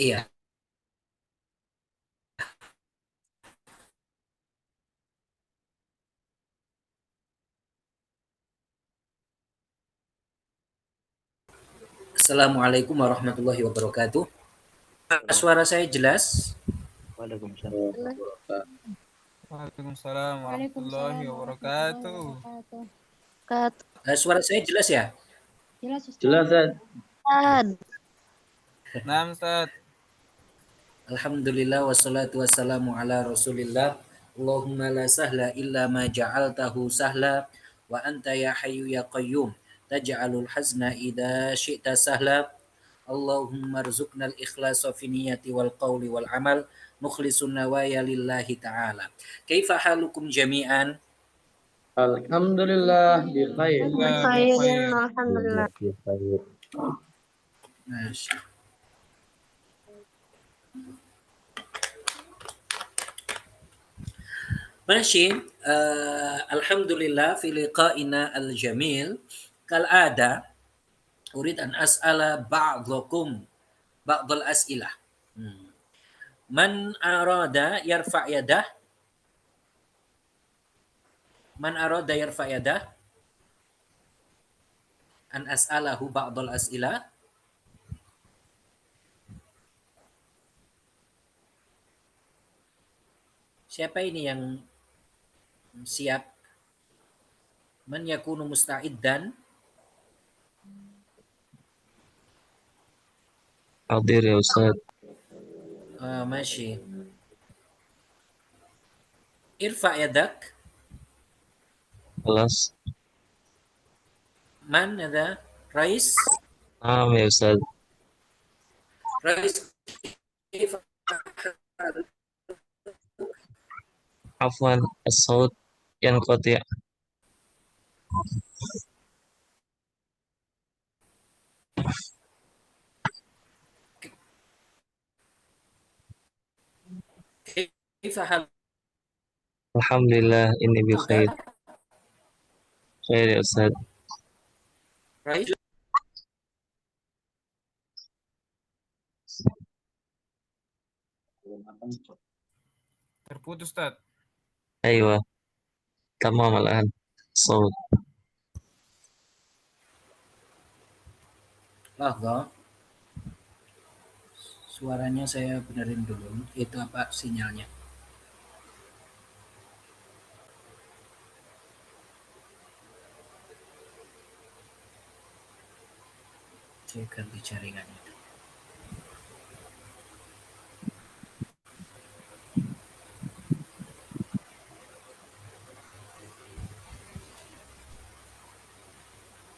Iya. Assalamualaikum warahmatullahi wabarakatuh. Suara saya jelas? Waalaikumsalam warahmatullahi wabarakatuh. Waalaikumsalam warahmatullahi Waalaikumsalam warahmatullahi wabarakatuh. wabarakatuh. Suara saya jelas ya? Jelas Ustaz. Jelas, Ustaz. Nah, Ustaz. Alhamdulillah wassalatu wassalamu ala Rasulillah. Allahumma la sahla illa ma ja'altahu sahla wa anta ya hayyu ya qayyum taj'alul hazna idza syi'ta sahla. Allahumma rzuqna al-ikhlasa fi niyyati wal qawli wal amal mukhlisun nawaya lillahi ta'ala. Kaifa halukum jami'an? Alhamdulillah bi khair. Alhamdulillah bi khair. Alhamdulillah bi khair. Masya. ماشي الحمد لله في لقائنا الجميل كالعادة أريد أن أسأل بعضكم بعض الأسئلة. من أراد يرفع يده؟ من أراد يرفع يده أن أسأله بعض الأسئلة؟ Siapa ini yang siap? Man yakunu musta'iddan? Hadir ya Ustaz. ماشي. ارفع يدك. Kelas. من هذا؟ رئيس؟ Naam ya Ustaz. رئيس كيف Afwan as-saut yanqati'. كيف حالك؟ Alhamdulillah ini bi khair. Khair ya Ustaz. رئيس Terputus, Ustaz. Aywa. Tamam al-an. Saut. Lahza. Suaranya saya benerin dulu. Itu apa sinyalnya? Saya ganti jaringan itu.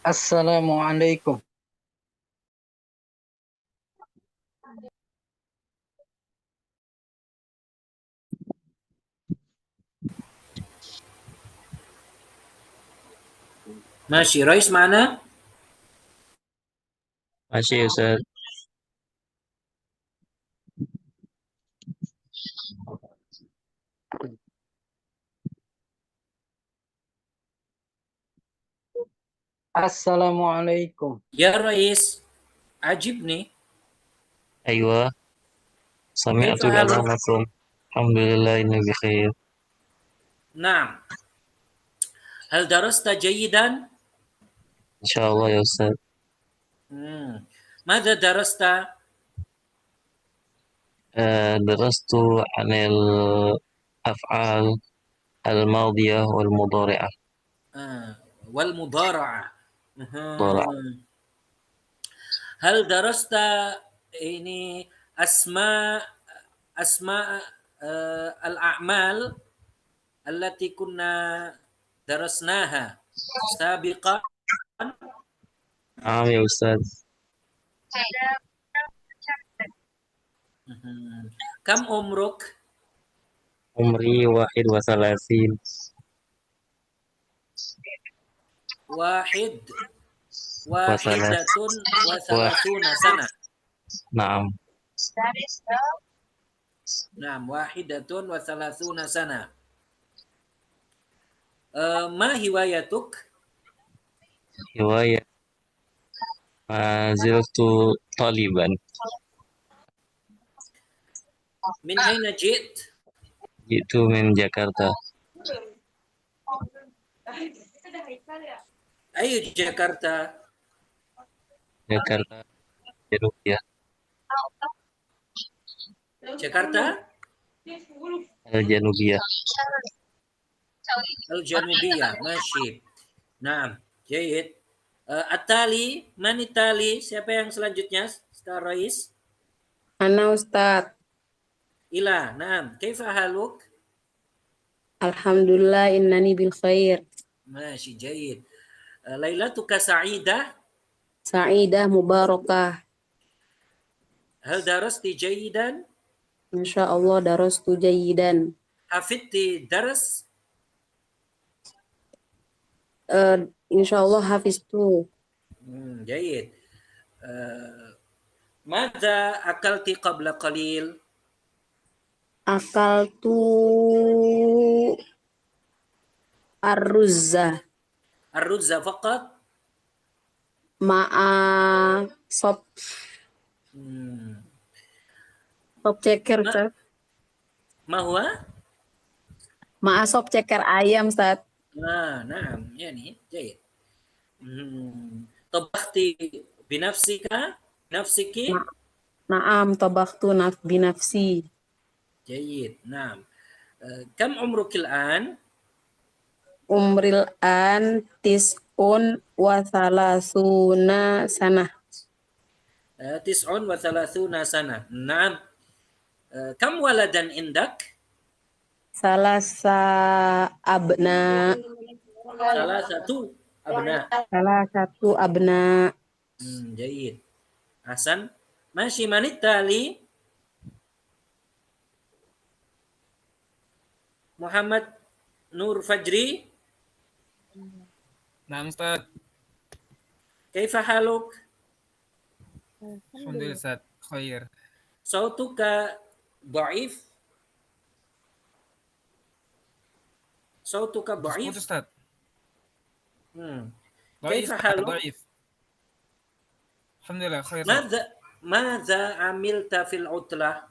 Assalamualaikum. ماشي رئيس معنا؟ Masih ya Ustaz. Assalamualaikum. Ya Rais, ajibni. Aywa. Sami'tu Kaifa haluk? adhanakum. Alhamdulillah ini bi khair. نعم. هل درست جيدا؟ Insyaallah ya Ustaz. ماذا درست؟ درست عن الأفعال الماضية والمضارعة. والمضارعة. مضارعة. هل درست ini أسماء الأعمال التي كنا درسناها سابقا؟ نعم يا أستاذ. كم عمرك؟ عمري 31. واحدة وثلاثون سنة. نعم. نعم 31 سنة. ما هوايتك؟ هواية ما زلت طالبا. Min aina jit? Itu min Jakarta. Ayo Jakarta. Jakarta Janubia. Jakarta Al-Janubia. Al-Janubiyah. Masih. Nah, jayid. At-tali, man tali? Siapa yang selanjutnya? Star Rais. Ana Ustadz. Ila. Naam. Kaifa haluk? Alhamdulillah innani bil khair. Masih jayid. Lailatuka sa'idah? Sa'idah mubarakah. Hal darasti jayidan? Masya Allah darastu jayidan. Hafidti daras? Insya Allah hafiztu. جيد ماذا أكلت قبل قليل؟ Akaltu arruzza الرز فقط؟ ma'a sop مم. ceker, Ustaz. ما هو؟ Ma'a sop ceker ayam, Ustaz. نعم يعني جيد. طبختي بنفسك؟ نفسك؟ Naam tabaktu binafsi. جيد نعم. كم عمرك الآن؟ Umril an tis'un wa salasuna sanah. 39 سنة. نعم. كم ولدا عندك؟ Salasa abna. ثلاثة أبناء. Salah satu abna. جيد. أحسن. ماشي. من التالي؟ محمد نور فجري. Nah, Ustaz. كيف حالك؟ Alhamdulillah, Ustaz. Khair. صوتك ضعيف. صوتك Putus, ضعيف. Ustaz. كيف Ustaz, حالك؟ ضعيف. Alhamdulillah, khair. ماذا عملت في العطلة؟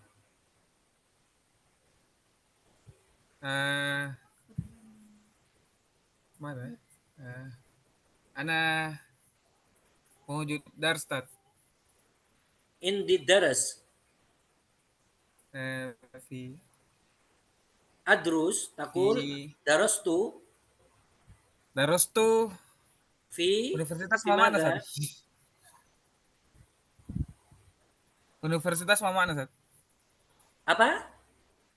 ماذا؟ أنا موجود درس، Ustaz. عندي درس. في أدرس تقول درست درست في Universitas في mana, ماذا؟ Ustaz? Universitas mana, Ustaz? apa?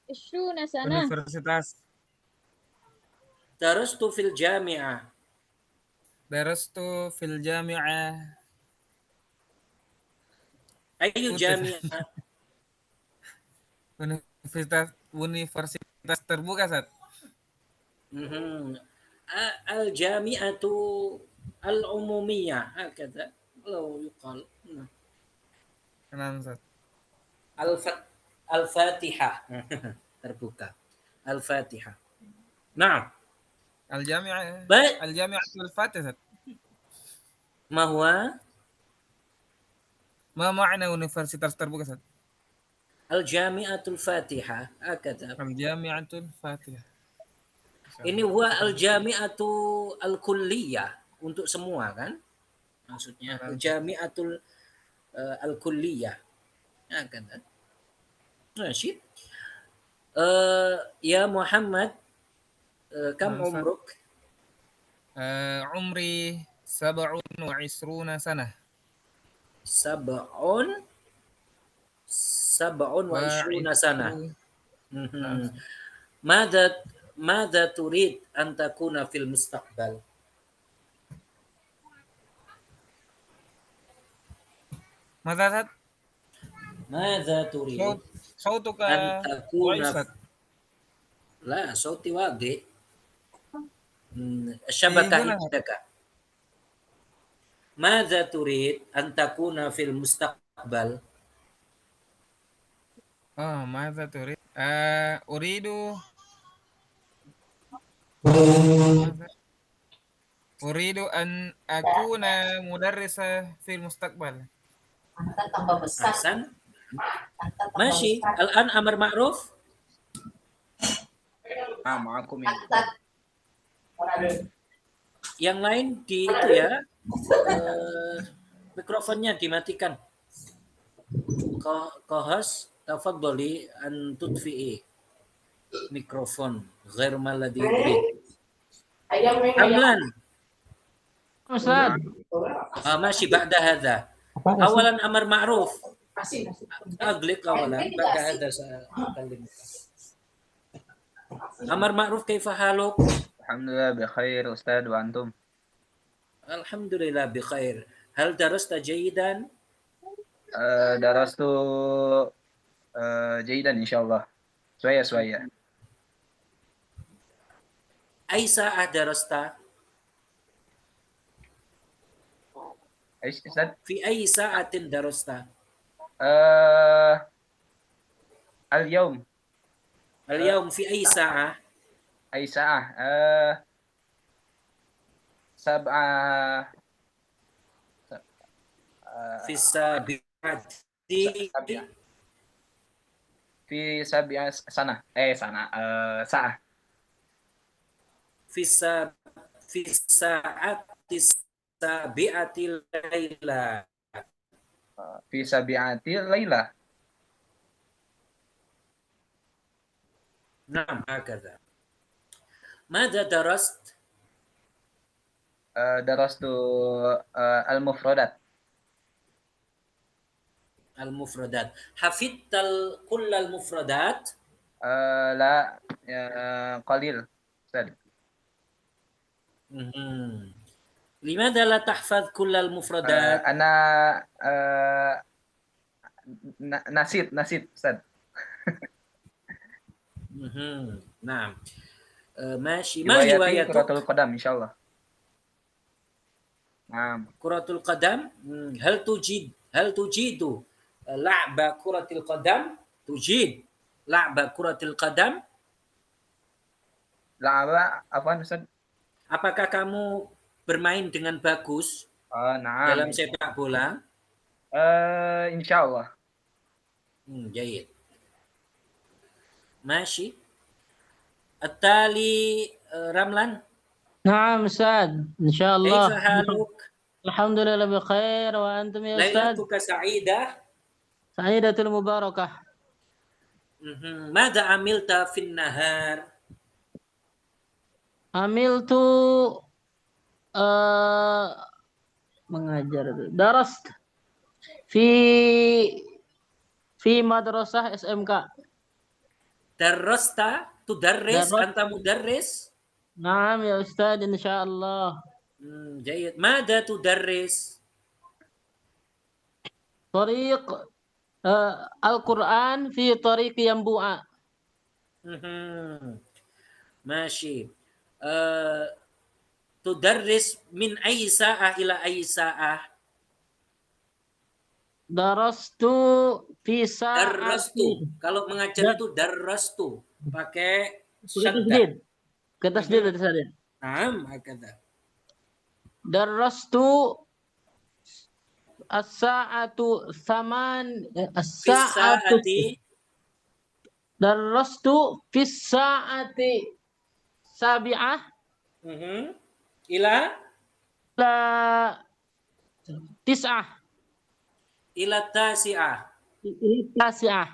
20 سنة. Universitas. درست في الجامعة. درست في الجامعة. أي جامعة؟ Universitas terbuka, Ustaz. الجامعة العمومية هكذا لو يقال. Kenapa, Ustaz? الفاتحة terbuka. الفاتحة. نعم. الجامعة baik. الجامعة الفاتحة، Ustaz. ما هو؟ ما معنى universitas terbuka, Ustaz? الجامعة الفاتحة هكذا. الجامعة الفاتحة. Ini huwa al-jami'atu al-kulliyah untuk semua kan? Maksudnya al-jami'atul al-kulliyah. Ya kan? Masih. Ya Muhammad, kam umruk? عمري 27 سنة. 27 sana. ماذا تريد أن تكون في المستقبل؟ ماذا، Ustaz? ماذا تريد صوتك أن تكون ضعيف. لا صوتي واضح. الشبكة هنا. عندك. ماذا تريد أن تكون في المستقبل؟ ماذا تريد؟ أريد أن أكون مدرسة في المستقبل. أحسن. Masih. Al-an amar ma'ruf. Ma'akum ya Ustaz. Yang lain di itu ya. Mikrofonnya dimatikan. Kohas tafadhali an tudfi'i mikrofon ghair maladhi yurid. Amlan. Ustaz. Masih ba'da hadha. Awalan amar ma'ruf. Aglik awalan ba'da hadha sa'akallim. Amar ma'ruf kaifa haluk? Alhamdulillah bi khair Ustaz wa antum. Alhamdulillah bi khair. Hal darasta jayidan? Darastu jayidan insyaallah. Suaya. Ay sa'ah darasta? Ustaz, Fi ay sa'atin darasta? al-yawm Al-yawm fi ay sa'ah? ay sa'ah sab'ah Fi sabi'ati fi sab'ah sa'ah fi sa'ati sabi'ati laila. fi sabi'ati laila. Naam, hakadha. Mada darast? Darastu al-mufradat. Al-mufradat. Hafidtal kullal mufradat? La qalil Ustaz. Limadha la tahfadz kullal mufradat? Ana nasid Ustaz. Naam. Mashi. Ma hiwayatuk? Kuratul qadam insyaallah. Naam. Kuratul qadam. Hal tujidu la'ba kuratil qadam? Tujid la'ba kuratil qadam? La'aba apaan Ustaz? Apakah kamu bermain dengan bagus Naam. dalam sepak bola? Insyaallah. Jayid. Mashi. At-tali Ramlan. Naam Ustaz. Kaifa Insyaallah. haluk? Alhamdulillah bi khair wa antum ya Ustaz. Lailatuka sa'idah. Sa'idatul mubarakah. Mada amilta fin nahar? Amiltu mengajar. Darast fi madrasah SMK. Darrasta? Tudarris? Anta mudarris? Naam ya Ustaz insyaallah. Jayid. Mada tudarris? Tariq Al-Quran fi tariq Yambu'a. Mashi. Tudarris min ayyi sa'ah ila ayyi sa'ah? Darastu fi Darrastu. sa'ati. Kalau mengajar itu darrastu. Pakai syaddah. Ketasdid tadi. Naam, hakadha. Darastu as-sa'atu as-sa'atu darastu fi sa'ati sabi'ah Ila tis'ah ila tasi'ah. tasi'ah.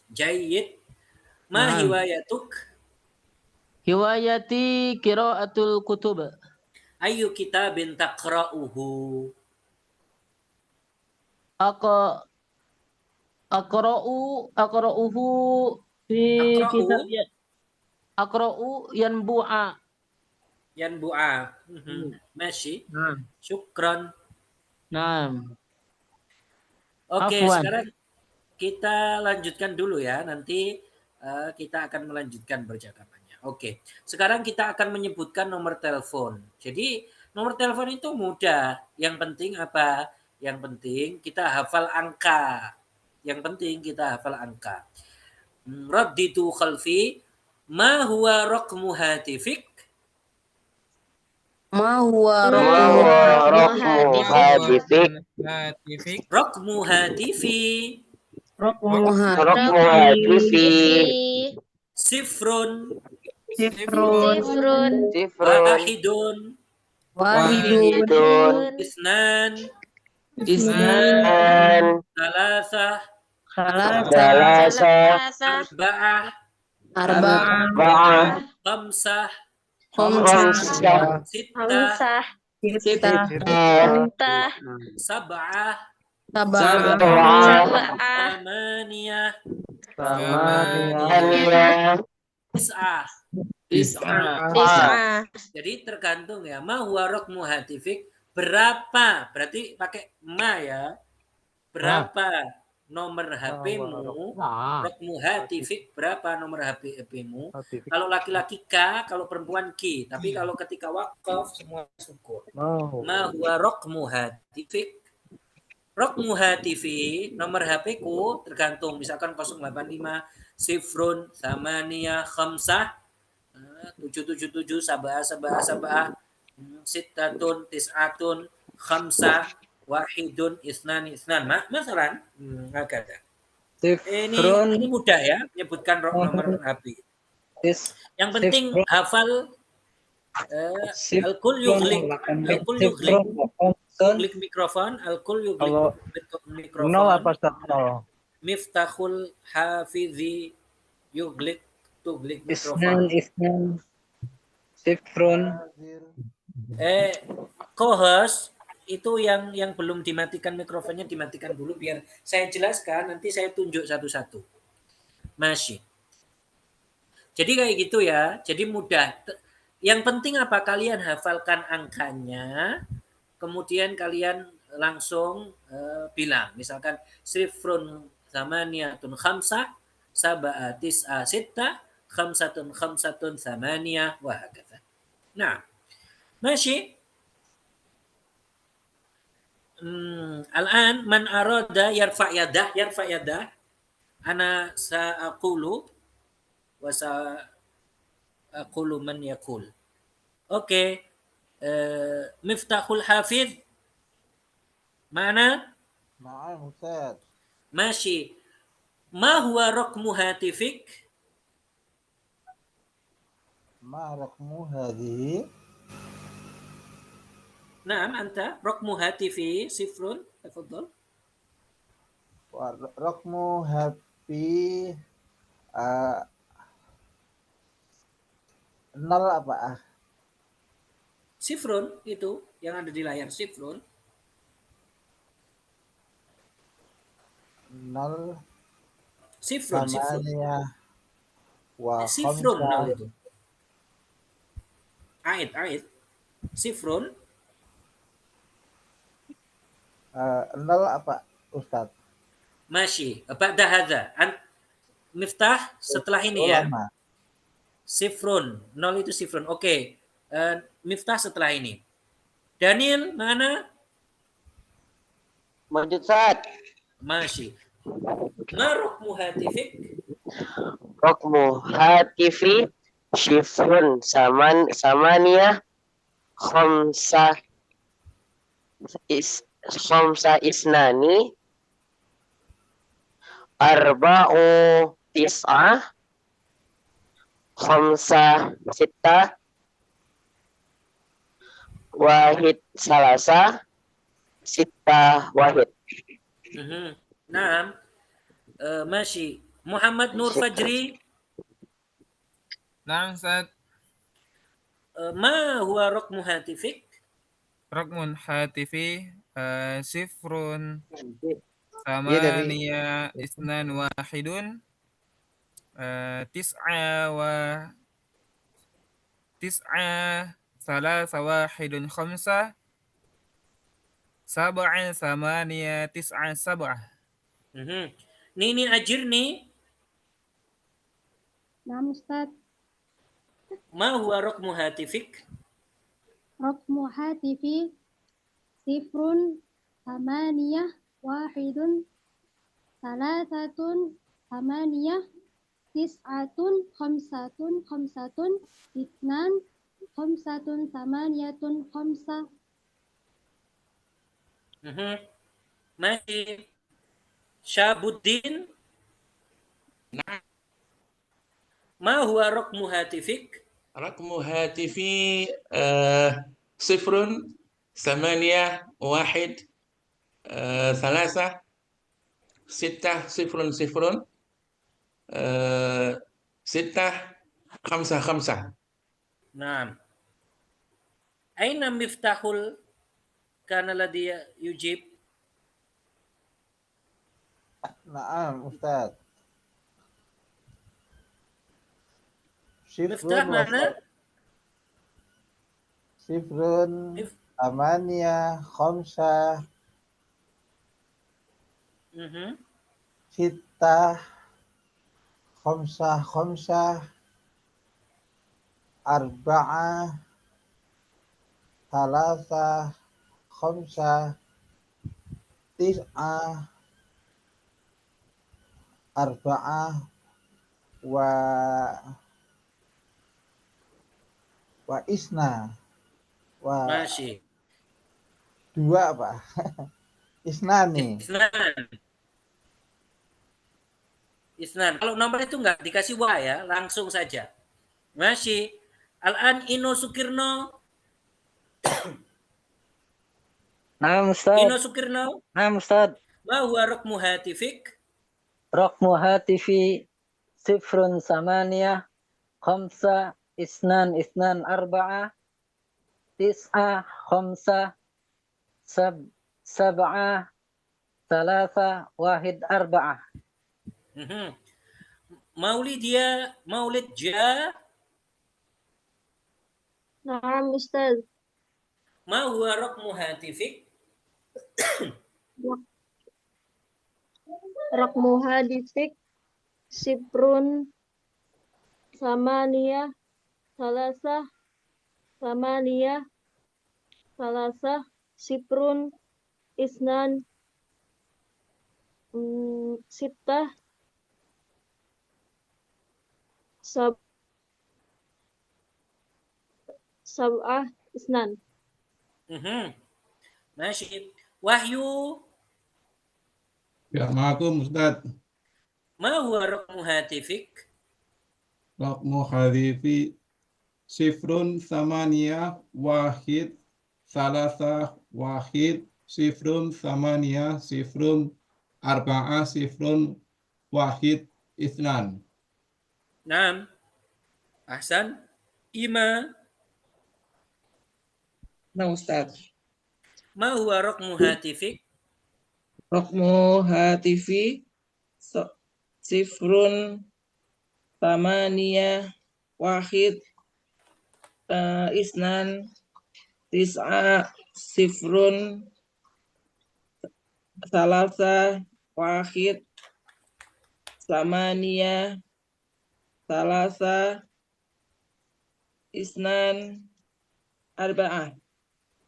Jayyid. Ma hiwayatuk? Hiwayati qiraatul kutub. Ayu kitabin taqra'uhu? Aqra'uhu fi kitab aqra'u yanbu'a. Yanbu'a. Mashi. Syukran. Naam. Oke, Afwan. sekarang kita lanjutkan dulu ya. Nanti kita akan melanjutkan percakapannya. Oke, sekarang kita akan menyebutkan nomor telepon. Jadi nomor telepon itu mudah. Yang penting apa? Yang penting kita hafal angka. Yang penting kita hafal angka. Radditu khalfi. Ma huwa raqmu hatifik? Ma huwa Ma raqmu huwa hatifik. raqmu hatifik? hatifik. Raqmu hatifi. Raqmu Raqmu hatifik. hatifi. Sifrun. Sifrun. Sifrun. Sifrun. Wahidun. Wahidun. Wahidun. Isnan. Isnan. Isnan. Salasah. Salasa. Salasa. Arba'ah. Arba'ah. Arba'ah. Khamsah. Khamsah. Khamsah. Sittah. Sittah. Sittah. Sab'ah. Sab'ah. Sab'ah. Thamaniyah. Thamaniyah. Tis'ah. Tis'ah. Jadi tergantung ya. Ma huwa raqmu hatifik. Berapa? Berarti pakai ma ya. Berapa nomor HP-mu? Raqmu hatifik. Berapa nomor HP-mu? Kalau laki-laki K, kalau perempuan Ki. Tapi kalau ketika wakaf semua sukun. Ma huwa raqmu hatifik. Raqmu hatifi, nomor HP-ku tergantung. Misalkan 085 sifrun, thamaniyah, khamsah, 777, sabah, sittatun, tis'atun, khamsah, wahidun, isnan. Masalah. Agak. Ini mudah ya, menyebutkan nomor HP. Yang penting hafal al-kul yughliq. Al-kul yughliq. Yuglik mikrofon, al-kul yuglik mikrofon. Nol apa Ustaz? Nol. Miftahul hafizi yuglik tuglik mikrofon. Isnan. Sifrun. Co-host itu yang belum dimatikan mikrofonnya dimatikan dulu biar saya jelaskan, nanti saya tunjuk satu-satu. Masih. Jadi kayak gitu ya. Jadi mudah. Yang penting apa? Kalian hafalkan angkanya. Kemudian kalian langsung bilang, misalkan sifrun thamaniyatun khamsah, sab'a tis'a sittah, khamsatun thamaniyah, wa hakadha. Nah, masih. Al-an man arada yarfa' yadah. Ana sa'aqulu wa sa'aqulu man yaqul. Oke. Miftahul Hafiz mana? Na'am Ustaz. Masih. Ma huwa raqmu hatifik? Ma raqmu hadhihi? Naam, anta raqmu hatifi sifrun. Tafadhal. Wa raqmu hafi nol apa? Sifrun itu yang ada di layar sifrun. Nol. Sifrun. Wa Sifrun khamsah. nol itu. Ait. Sifrun. Nol apa Ustaz? Masih. Ba'da hadza. Miftah setelah ini ya. Ulama. Sifrun. Nol itu sifrun. Oke. Miftah setelah ini. Daniel, mana? Maju Ustaz. Masih. Ma raqmu hatifik? Raqmu hatifi sifrun samaniyah khamsah isnani arba'u tis'ah khamsah sittah wahid salasa sittah wahid. Naam. Masih. Muhammad Nur Fajri. Naam Ustaz. Ma huwa raqmu hatifik? Raqmun hatifi sifrun Iya dari thamaniyah isnan wahidun tis'a salasa wahidun khamsah sab'an thamaniyah tis'a sab'ah. Nini Ajirni. Naam Ustaz. Ma huwa raqmu hatifik? Raqmu hatifi sifrun thamaniyah wahidun salasatun thamaniyah tis'atun khamsatun isnan khamsatun samaniyatun khamsa. Masih. Syabuddin. Ma huwa raqmu hatifik? رقم هاتفي صفر ثمانية واحد ثلاثة ستة صفر صفر ستة خمسة خمسة. Naam. Aina miftahul kana ladhi yujib? Naam, Ustaz. Miftah mana? Sifrun, Amania, Khamsah, Sittah, Khamsah, Arba'ah, Thalatha, Khamsah, Tis'ah, Arba'ah, wa isna. Masih. Dua, Pak. Isnani. Isnan. Kalau nomor itu nggak dikasih wa ya, langsung saja. Masih. Al-an Ino Sukirno. Naam Ustaz. Ino Sukirno. Naam Ustaz. Ma huwa raqmu hatifik? Raqmu hatifi sifrun samaniyah khamsa isnan arba'ah tis'ah khamsa sab'ah thalatha wahid arba'ah. Maulid ja. Naam Ustaz. Ma huwa raqmu hatifik? Raqmu hatifik sifrun samaniyah salasah samaniyah salasah sifrun isnan sittah sab'ah isnan. Masih. Wahyu. Ya, ma'akum Ustaz. Ma huwa raqmu hatifik? Raqmu hatifi sifrun samaniyah wahid salasa wahid sifrun samaniyah sifrun arba'ah sifrun wahid isnan. Naam. Ahsan. Ima. Nah Ustaz. Ma huwa raqmu hatifik? Raqmu hatifi sifrun tamaniyah wahid isnan tis'a sifrun salasa wahid samaniyah salasa isnan arba'ah.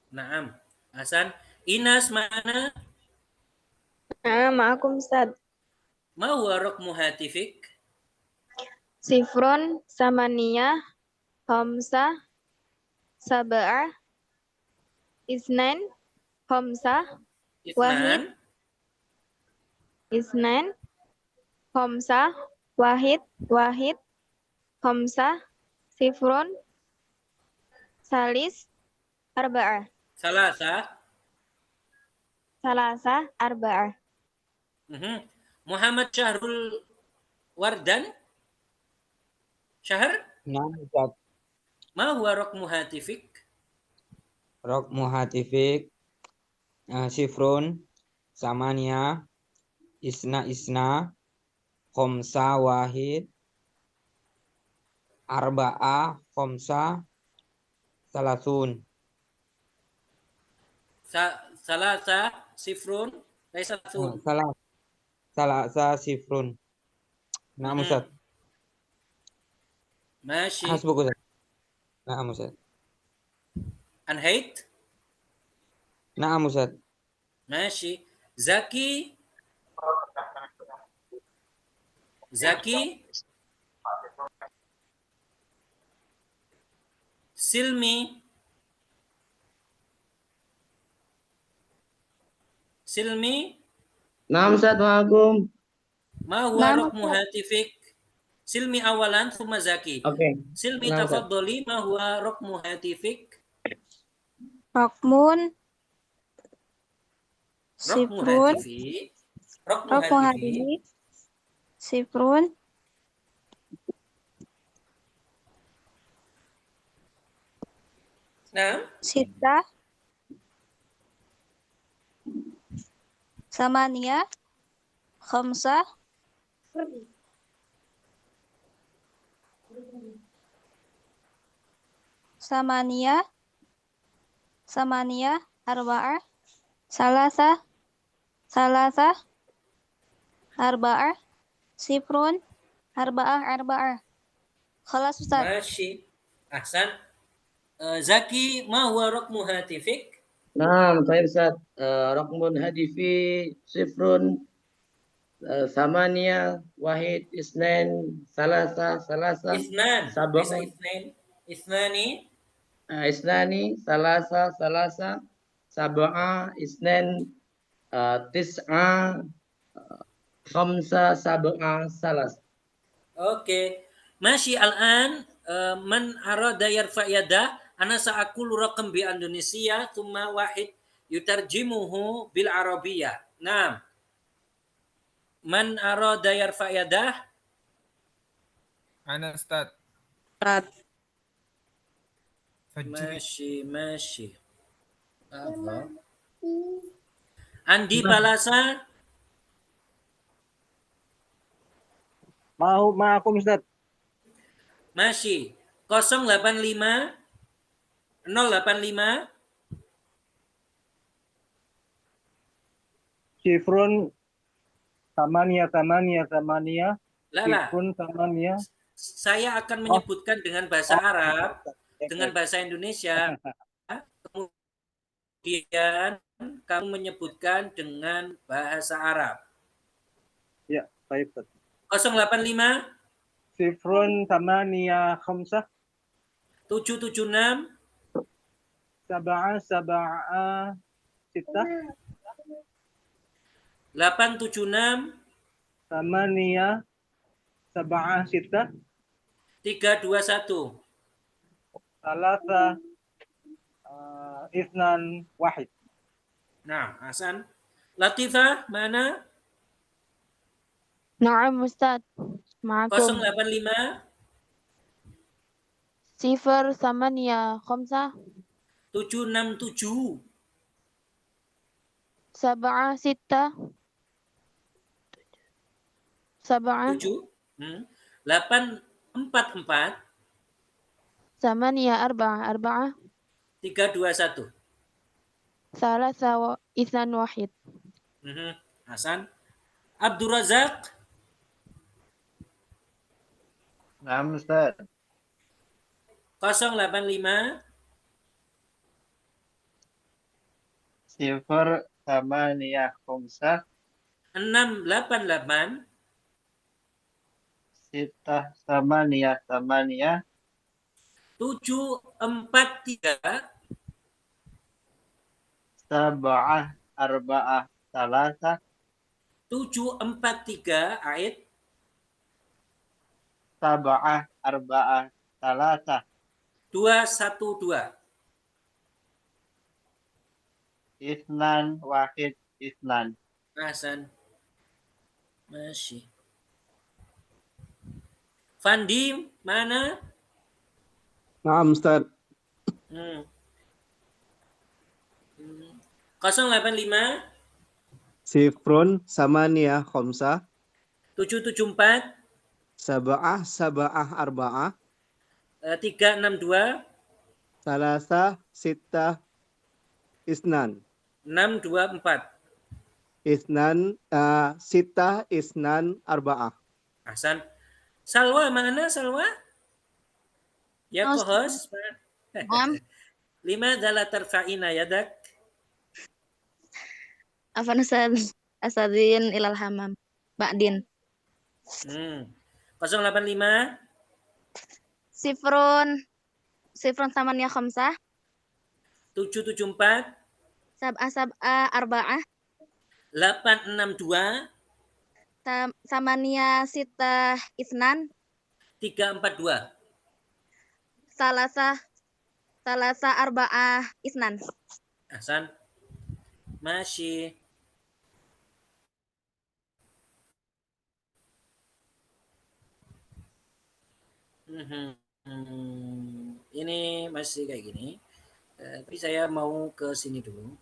Naam. Hasan. Inas mana? Ma'akum Ustaz. Ma huwa raqmu hatifik? Sifrun samaniyah khamsah sab'ah isnan khamsah wahid isnan khamsah wahid khamsah sifrun salis arba'ah. Salasa arba'ah. Muhammad Syahrul Wardan. Syahr? Naam Ustaz. Ma huwa raqmu hatifik? Raqmu hatifik sifrun samaniyah isna khamsa wahid arba'ah khamsa salasun. Salasa sifrun laisa sun. Salasa sifrun. Naam Ustaz. Masih. Hasbuk Ustaz. Naam Ustaz. Anhait? Naam Ustaz. Masih. Zaki? Silmi. Silmi. Naam Ustaz, waalaikum. Ma huwa raqmu hatifik? Silmi awalan thumma Zaki. Oke. Silmi Naam, Ustaz. tafaddali ma huwa raqmu hatifik? Rokmun. Raqmu Sifrun. hatifi. Raqmu Rokmu hatifi. hatifi. Sifrun. Nah. Sita. Samania. Khamsah. Samania. Arba'ah. Salasa. Arba'ah. Sifrun. Arba'ah. Khalas Ustaz. Masyi. Ahsan. Zaki, ma huwa raqmu hatifik? Naam, baik Ustaz. Raqmun hadifi sifrun samania wahid isnain salasa Ithnan. sab'un Bisa ithnain. Ithnani. isnani salasa sab'a isnain tis'a khamsa sab'a salas. Oke. Masyi al-an man arada yarfa yadah ana sa'akulu raqam bi Indonesia thumma wahid yutarjimuhu bil Arabiyyah. Naam. Man arada yarfa yadah? Ana Ustaz. Masyi. Allah. Andi Balasa? Ma'akum Ustaz. Masyi. 085 085 Sifrun tamania. Lala. Sifrun tamania. Saya akan menyebutkan dengan bahasa Arab, dengan bahasa Indonesia. Kemudian kamu menyebutkan dengan bahasa Arab. Ya, baik Ustaz. 085 Sifrun tamania khamsah. 776 sab'a sittah. 876 Tamania sab'a sittah. 321 Salasa isnan wahid. Nah, Hasan. Latifah, mana? Na'am Ustaz. Ma'akum. 085 Sifar samania khamsah. 767 Sab'ah sittah. 7 844 Samania arba'ah. 321 Salasa isnan wahid. Hasan. Abdul Razak. Naam Ustaz. 085 Sifar tamania khamsah. 688 Sittah tamania. 743 Sab'ah arba'ah salasa. 743 Ait. Sab'ah arba'ah salasa. 212 Isnan wahid isnan. Hasan. Masih. Fandi mana? Naam Ustaz. 085 Sifrun samania khamsah. 774 Sab'ah arba'ah. 362 Salasa sittah isnan. 624 Isnan sittah isnan arba'ah. Hasan. Salwa mana Salwa? Ya co-host. Lima adalah tarfa'ina yadak. Afan Ustaz. Asadin ilal hamam. Ba'din. 085 Sifrun Sifrun samaniyah khamsah. 774. Sab'ah arba'ah. 862. Samaniyah sittah isnan. 342. Salasa arba'ah isnan. Ahsan. Masih. Ini masih kayak gini. Tapi saya mau ke sini dulu.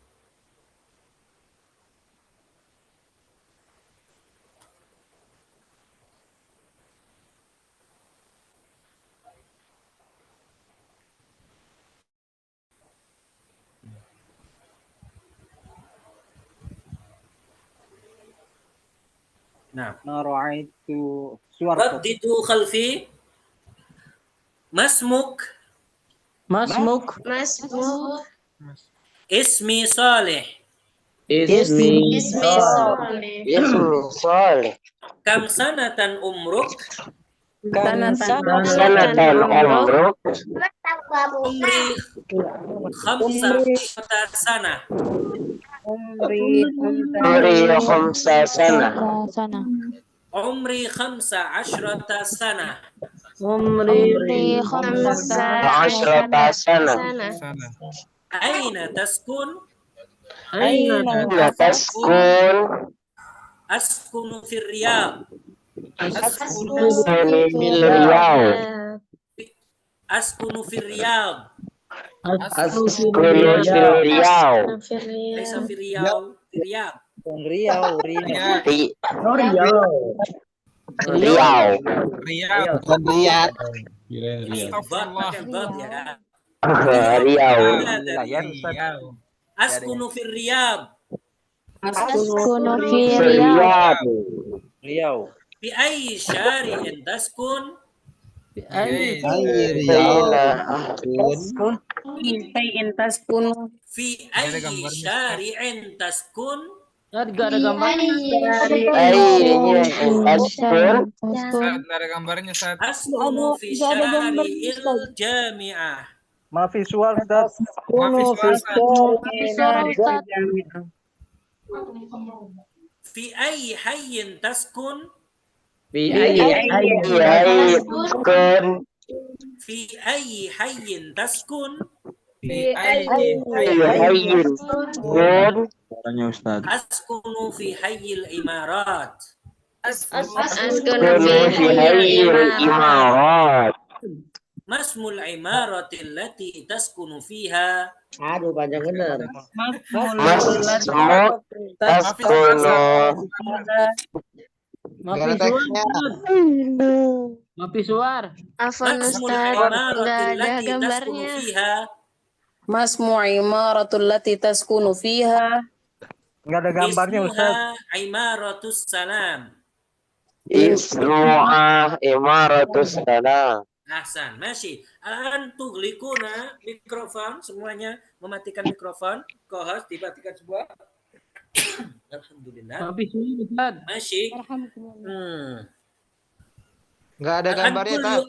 Nah, Nara'aitu suar. radditu khalfi. Masmuk. Masmuk. Ismi Saleh. Ismi Saleh. Kam sanatan umruk. Sanatan umruk. Umri khamsa sana. Umri khamsa sana. Umri khamsa ashrata sana. Umri Ashrata sana. Aina taskun. Aina taskun. Askunu fir Riyadh. Askunu fil Riyadh. Askunu fir Riyadh. Askunu fil Riyadh. Laisa fir Riyadh. Riyadh. Riau. Bukan Riyad. Bad pakai bad ya. Riau. Askunu fir Riyadh. Riau. Fi ayyi syari'in taskun. Fi ayyi syari'in taskun. Gak ada gambarnya. Ustaz, nggak ada gambarnya, Ustaz. Askunu fi syari'il jami'ah. Ma visual Ustaz. Fi ayyi hayyin taskun. Fi ayyi hayyin taskun. Askunu fi hayyil imarat. Masmul imarati allati taskunu fiha. Aduh, panjang bener. Mafi suar. Afwan Masmul Ustaz, imarati nggak ada allati taskunu gambarnya. fiha. Masmu imaratul lati taskunu fiha. Enggak ada gambarnya Ustaz. Ismuha imaratus salam. Ismuha imaratus salam. Ahsan, masih. Antum likuna mikrofon semuanya mematikan mikrofon. Kohos dimatikan semua. Alhamdulillah. Mafi suar, Ustaz. Masih. Enggak ada gambarnya, Pak.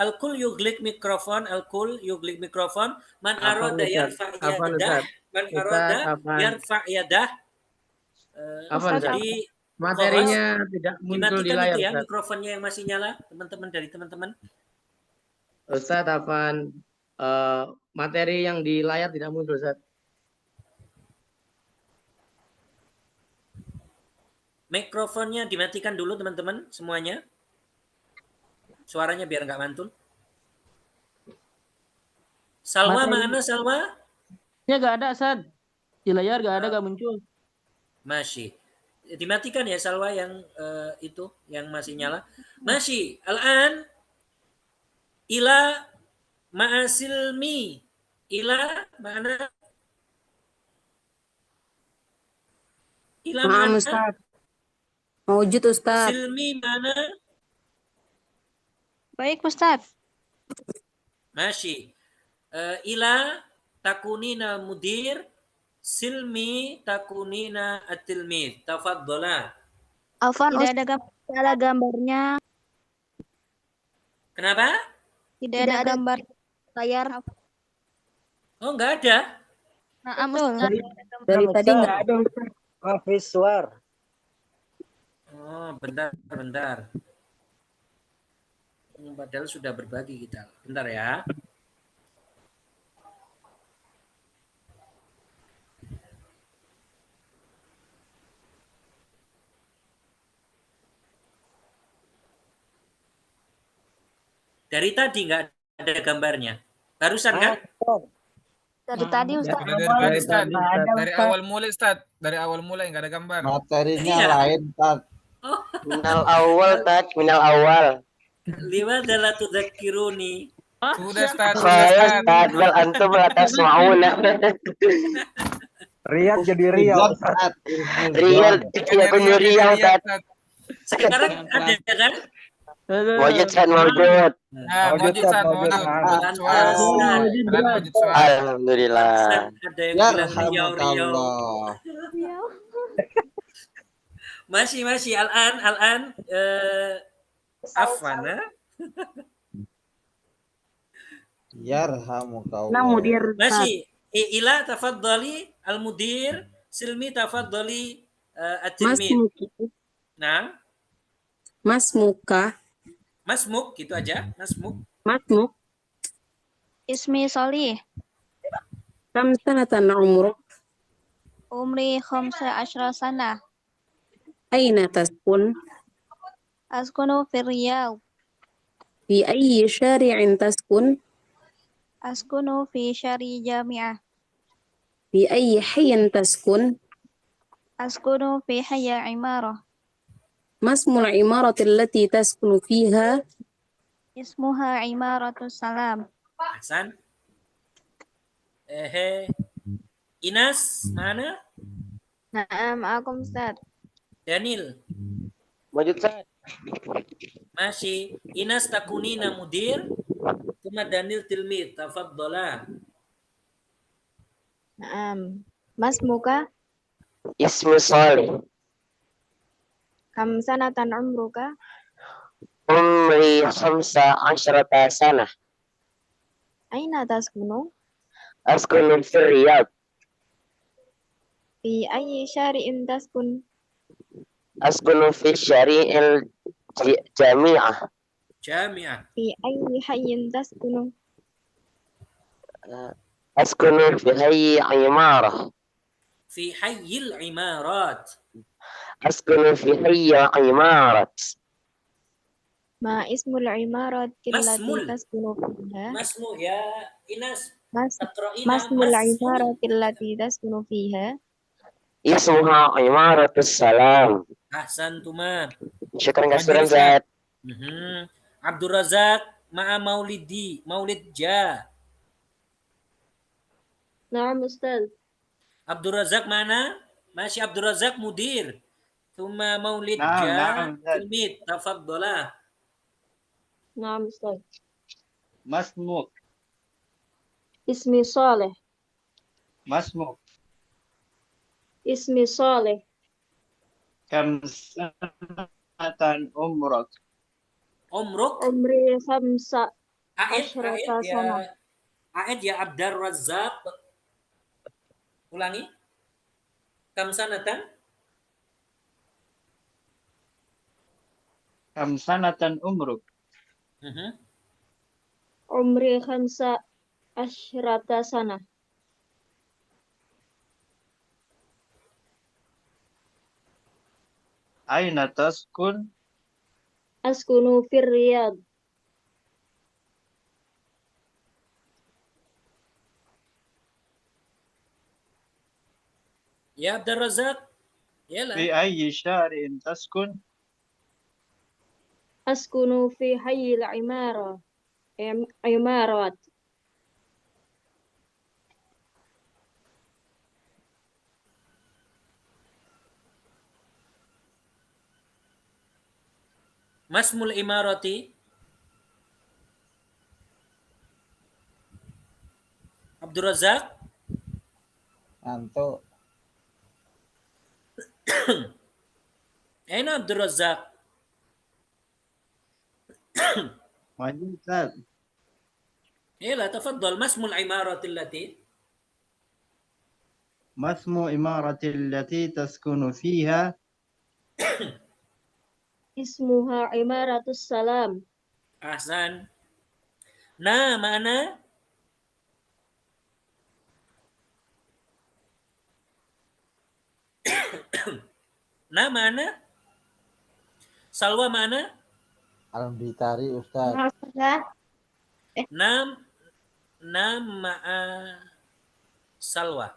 Al-kul yuglik mikrofon. Al-kul yuglik mikrofon. Man arada yarfa yadah. Man arada yarfa yadah. Jadi materinya tidak muncul di layar. Ya, mikrofonnya yang masih nyala, teman-teman dari teman-teman. Ustaz, Afan, materi yang di layar tidak muncul, Ustaz. Mikrofonnya dimatikan dulu, teman-teman, semuanya. Suaranya biar nggak mantul. Salwa, mana Salwa? Ya nggak ada, Ustaz. Di layar nggak ada, nggak muncul. Masih. Dimatikan ya Salwa yang itu, yang masih nyala. Masih. Al-an. Ila ma'asilmi. Ila mana? Ila mana? Ustaz. Mewujud Ustaz. Silmi mana? Baik Ustaz. Masih. Ila takunina mudir. Silmi takunina at-tilmid. Tafaddola. Afwan, tidak ada gambarnya. Kenapa? Tidak ada gambar. layar. Oh, nggak ada. Nah, Dari Dari tadi Ustaz. nggak ada. Hafiz Suar. Oh, bentar. Padahal sudah berbagi kita. Bentar ya. Dari tadi nggak ada gambarnya. Barusan kan? Dari tadi Ustaz. Dari Ustaz. Dari awal mulai Ustaz. Dari awal mulai nggak ada gambar. Materinya Iya. lain, Tat. Minal awal, Tat. Minal awal. Lima adalah tudzakiruni. Sudah Ustaz. Khalas, Tat. Bal antum la tasma'una. Riyad jadi Riau. Tat. Riyal, ya punya Riau, Tat. Sekarang ada kan? Wajud, Tat, wajud. Wajud Ustaz. Wajud suara. Wajud suara. Alhamdulillah. Ada yang bilang Riau. Yarhamukallah. Masih Al-an Afwana. Yarhamukallah. Masih Ila tafaddali al-mudir, Silmi tafaddali at-tilmid. Nah, Masmuka. Masmuk gitu aja, Masmuk. Masmuk. Ismi Solih. Kam sanatan umruk. Umri 15 sana. Aina taskun. Askunu fil Riyadh. Fi ayyi syari'in taskun. Askunu fi syari jami'ah. Fi ayyi hayyin taskun. Askunu fi hayya imarah. Masmul imarati allati taskunu fiha. Ismuha imaratus salam. Hasan. Inas mana? Naam, aku Ustaz. Daniel. Wajud, Tat. Masih Inas takunina mudir. Kuma Daniel tilmid tafaddala. Naam. Mas muka Ismu Salih. kam sanatan umruka? Umri 15 sana. Aina taskunu? Askunu fil Riyadh. Fi ayyi syari'in taskun? Askunu fi syari'il jami'ah. Jami'ah. Fi ayyi hayyin taskunu? Askunu fi hayyi imarah. Fi hayyil imarat. Askunu fi hayyi imarat. Ma ismul imarat allati Masmul. taskunu fiha? Masmu ya Inas. Masmul imarat allati taskunu fiha? Ismuha imaratus salam. Ahsantuma. Syukran kasiran, Ustaz. Zat. Abdul Razak ma'a maulid ja. Naam Ustaz. Abdul Razak mana? Masih Abdul Razak mudir. Thumma maulid Naam, ja. naam, Ustaz. Tilmid tafaddola. Naam Ustaz. Masmuk. Ismi Saleh. Masmuk. Ismi Saleh. Kam sanatan umruk? Umruk. Umri 15 Aid sana. ya. Aid ya Abdul Razak. Ulangi. Kam sanatan? Kam sanatan umruk? Umri 15 sana. Aina taskun? Askunu fir Riyadh. Ya Abdul Razak. Yalah. Fi ayyi syari'in taskun? Askunu fi hayyil imarat. Masmul imarati. Abdul Razak. Ngantuk. Aina Abdul Razak. Wajib, Ustaz. يلا تفضل. ما اسم العمارة التي ما اسم إمارة التي تسكن فيها؟ اسمها عمارة السلام. أحسن. Nah, mana? Nah, mana? Salwa mana? Al-Bitari Ustaz. Nama Salwa.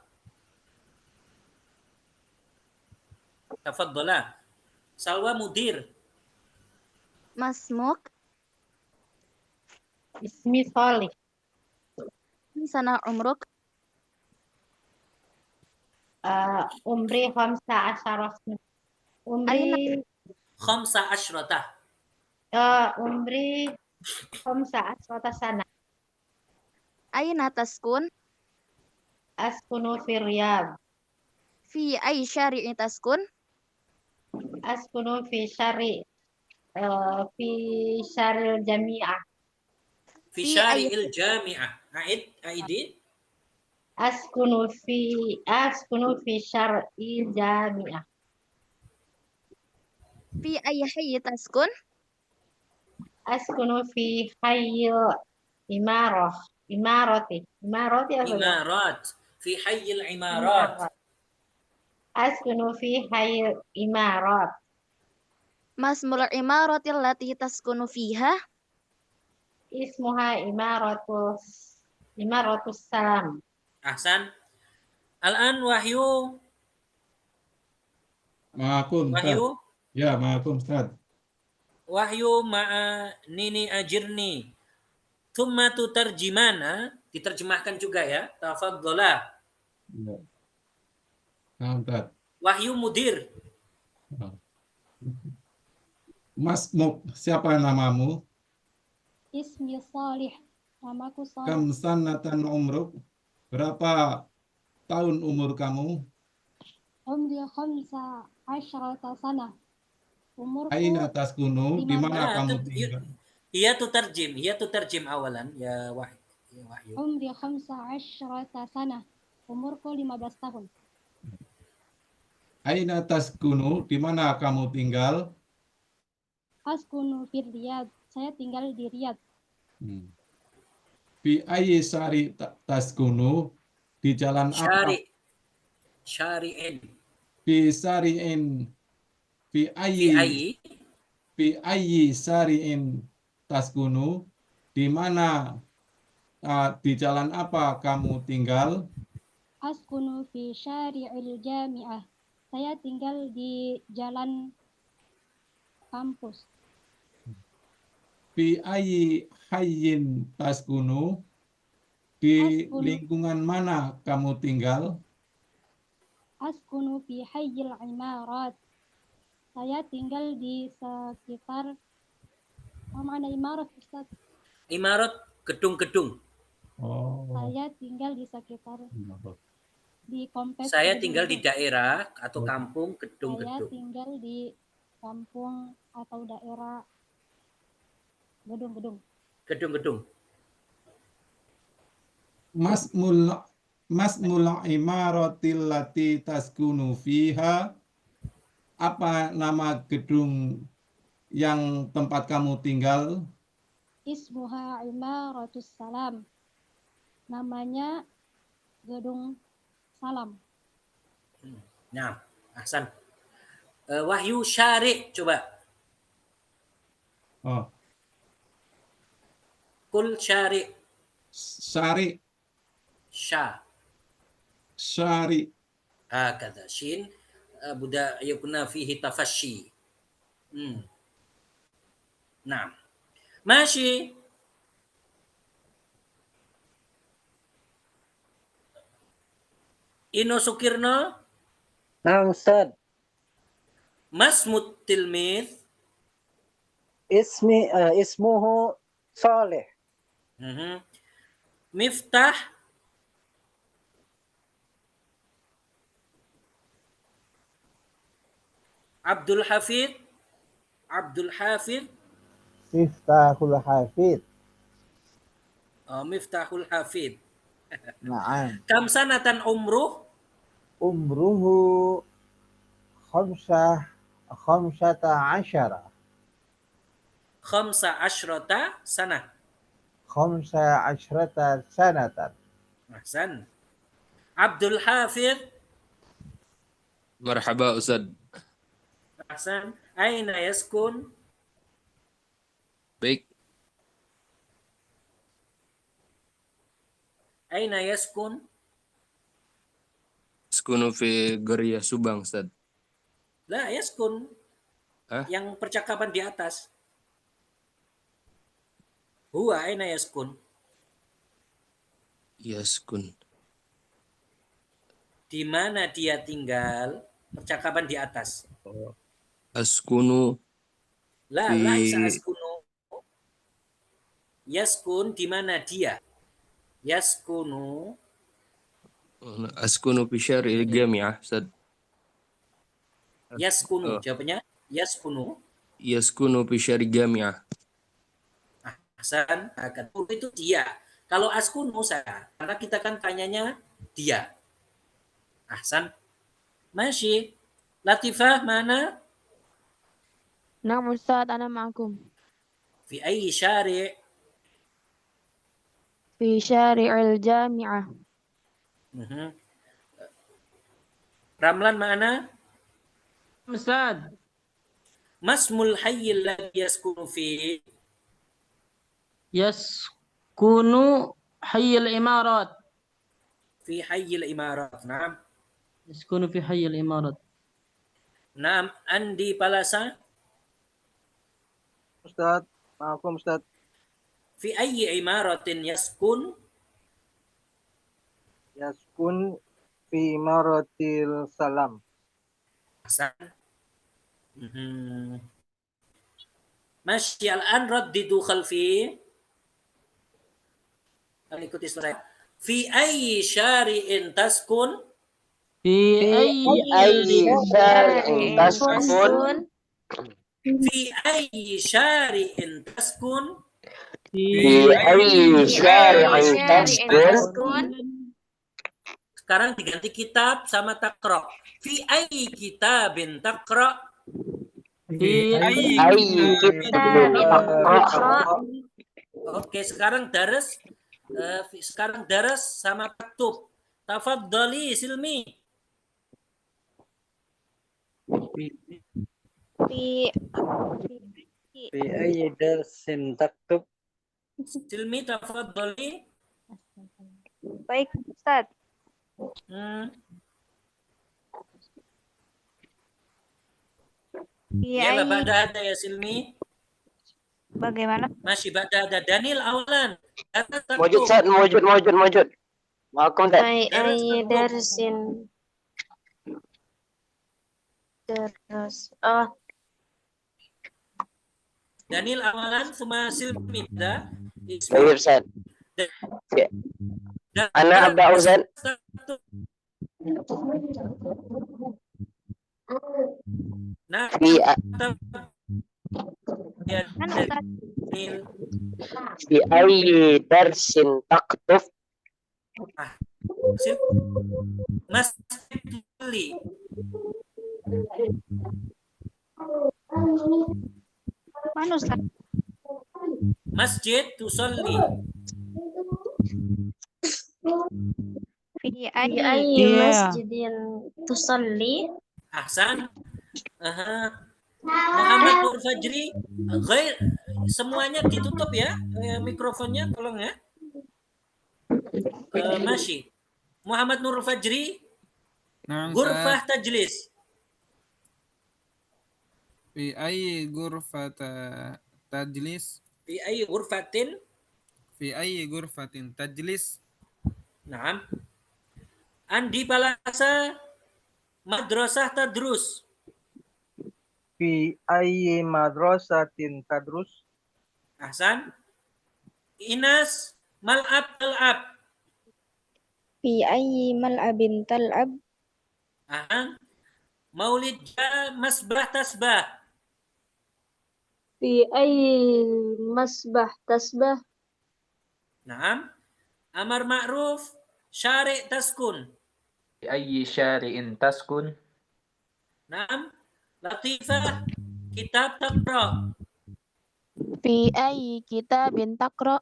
Tafadhala. Salwa mudir. Masmuk. Ismi Salih. Sana umruk. Umri 15 sana. Umri 15. umri 15 sana. Aina taskun? Askunu fi Riyadh. Fi ay syari'in taskun? Askunu fi syaril jami'ah. Fi syari'il jami'ah. Aidin. Askunu fi syaril jami'ah. Fi ay hayy taskun? Askunu fi hayyil imarati apa ya? Imarat. Fi hayyil imarat. Askunu fi hayyil imarat. Masmul imarati allati taskunu fiha? Ismuha imaratus salam. Ahsan. Al-an Wahyu. Ma'akum Ustaz. Wahyu. Ya, ma'akum Ustaz. Wahyu ma'a nini ajirni. Thumma tutarjimana. Diterjemahkan juga ya. Tafadhala. Ya. Nah, Ustaz. Wahyu mudir. Masmuk, siapa namamu? Ismi Salih. Namaku Salih. Kam sanatan umruk? Berapa tahun umur kamu? Umri 15 sana. Umurku Aina taskunu? Di mana kamu tinggal? Hiya tutarjim awalan ya Wahyu. Umri 15 sana. Umurku 15 tahun. Aina taskunu? Di mana kamu tinggal? Askunu fi Riyadh. Saya tinggal di Riyadh. Fi ayyi syari taskunu? Di jalan apa? Syari'in. Fi syari'in. Fi ayyi syari'in taskunu? Di mana di jalan apa kamu tinggal? Askunu fi syari'il jami'ah. Saya tinggal di jalan kampus. Fi ayyi hayyin taskunu? Di lingkungan mana kamu tinggal? Askunu fi hayyil imarat. Saya tinggal di sekitar mana imarat Ustaz? Imarat gedung-gedung. Saya tinggal di sekitar di kompleks. Saya tinggal di daerah atau kampung gedung-gedung. Saya tinggal di kampung atau daerah gedung-gedung. Gedung-gedung. Masmul imaratil lati taskunu fiha? Apa nama gedung yang tempat kamu tinggal? Ismuha imaratus salam. Namanya gedung salam. Nah, ahsan. Wahyu syari' coba. Kul syari'. Syari'. Syari'. Hakadha. Shin buda yakuna fihi tafasyi. Nah. Masih. Ino Sukirno. Naam Ustaz. Masmut tilmid. Ismuhu Saleh. Miftah. Abdul Hafid. Miftahul Hafid. Miftahul Hafid. Na'am. Kam sanatan umruh? Umruhu khamsata asyara. 15 sanah. Khamsa asyrata sanatan. Ahsan. Abdul Hafid. Marhaba Ustaz. Ahsan. Aina yaskun? Baik. Aina yaskun? Askunu fi Qaryah Subang, Ustaz. La yaskun. Hah? Yang percakapan di atas. Huwa aina yaskun? Yaskun. Di mana dia tinggal? Percakapan di atas. Askunu Laisa askunu. Yaskun di mana dia? Yaskunu. Askunu fi syar'il jami'ah, Ustaz. Yaskunu. Jawabannya yaskunu. Yaskunu fi syar'il jami'ah. Ahsan. Itu dia. Kalau askunu saya, karena kita kan tanyanya dia. Ahsan. Masih. Latifah mana? Na'am Ustaz, ana ma'akum. Fi ayyi syari'? Fi syari'il jami'ah. Ramlan mana? Ustaz. Masmul hayyil ladzi yaskunu fi? Yaskunu hayyil imarat. Fi hayyil imarat. Naam. Yaskunu fi hayyil imarat. Naam. Andi Palasa? Ustaz, maafum Ustaz. Fi ayyi imaratin yaskun? Yaskun fi imaratil salam. Ahsan. Masya al-an raddidu khalfi. Ikuti saya. Fi ayyi syari'in taskun? Fi ayyi syari'in taskun? Fi ayyi syari'in taskun? Fi ayyi syari'in taskun? Sekarang diganti kitab sama takra. Fi ayyi kitabin takra? Fi ayyi kitabin takra? Oke, sekarang daras sama taktub. Tafaddali Silmi. Fi ayyi darsin taktub? Silmi tafaddali. Baik, Ustaz. Ya, ba'da ada ya Silmi. Bagaimana? Masih ba'da ada. Danil awalan. Mujud, Ustaz. Mujud. Ma'akum, Ustaz. Ayyi darsin. Terus. Oh. Danil awalan sama Silmi. Baik, Ustaz. Ana abda, Ustaz. Nah, fi ayyi darsin taktub? Mas tulis. Mana Ustaz? Masjid tusolli. Fi ayyi masjidin tusalli? Ahsan. Muhammad Nur Fajri, semuanya ditutup ya mikrofonnya, tolong ya. Masih. Muhammad Nur Fajri, Ghurfah tajlis. Fi ayyi ghurfata tajlis? Fi ayyi ghurfatin? Fi ayyi ghurfatin tajlis? Naam. Andi Palasa, madrasah tadrus. Fi ayyi madrasatin tadrus? Ahsan. Inas, mal'ab tal'ab. Fi ayyi mal'abin tal'ab? Maulid masbah tasbah. Fi ayyi masbah tasbah? Naam. Amar ma'ruf, syari' taskun. Fi ayyi syari'in taskun? Naam. Latifah, kitab taqra. Fi ayyi kitabin taqra?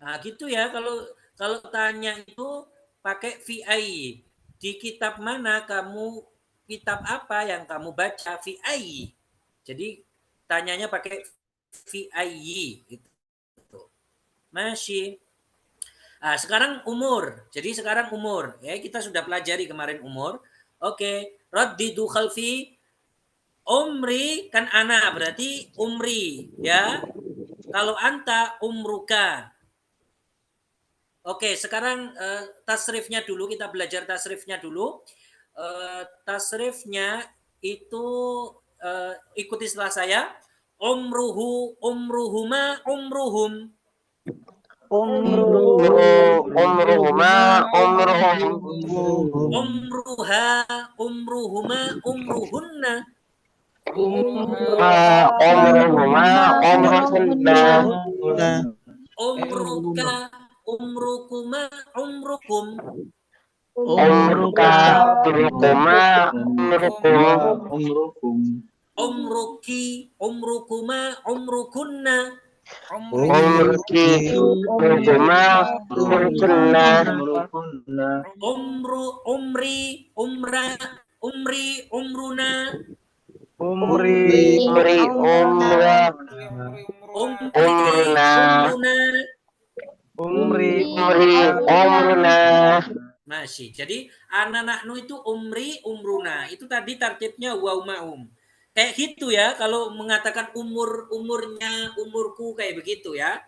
Nah, gitu ya, kalau tanya itu pakai VI. Di kitab mana kamu, kitab apa yang kamu baca, VI. Jadi tanyanya pakai VI gitu. Masih. Nah, sekarang umur. Jadi sekarang umur. Ya, kita sudah pelajari kemarin umur. Oke, raddidu khalfi. Umri kan ana, berarti umri, ya. Kalau anta umruka. Oke, sekarang tasrifnya dulu, kita belajar tasrifnya dulu. Tasrifnya itu ikuti setelah saya. Umruhu, umruhuma, umruhum. Umruhuma, umruhum. Umruha, umruhuma, umruhunna. Umruhuma, umruhunna. Umruka, umrukuma, umrukum. Umruka, umrukuma, umrukum. Umruki, umrukuma, umrukunna. Umruki, umrukuma, umrukunna. Umri, umra, umri, umruna. Umri, umra, umruna. Umruna. Masih. Jadi ana nahnu itu umri, umruna. Itu tadi tartibnya waw ma'um. Kayak gitu ya, kalau mengatakan umurnya, umurku kayak begitu ya.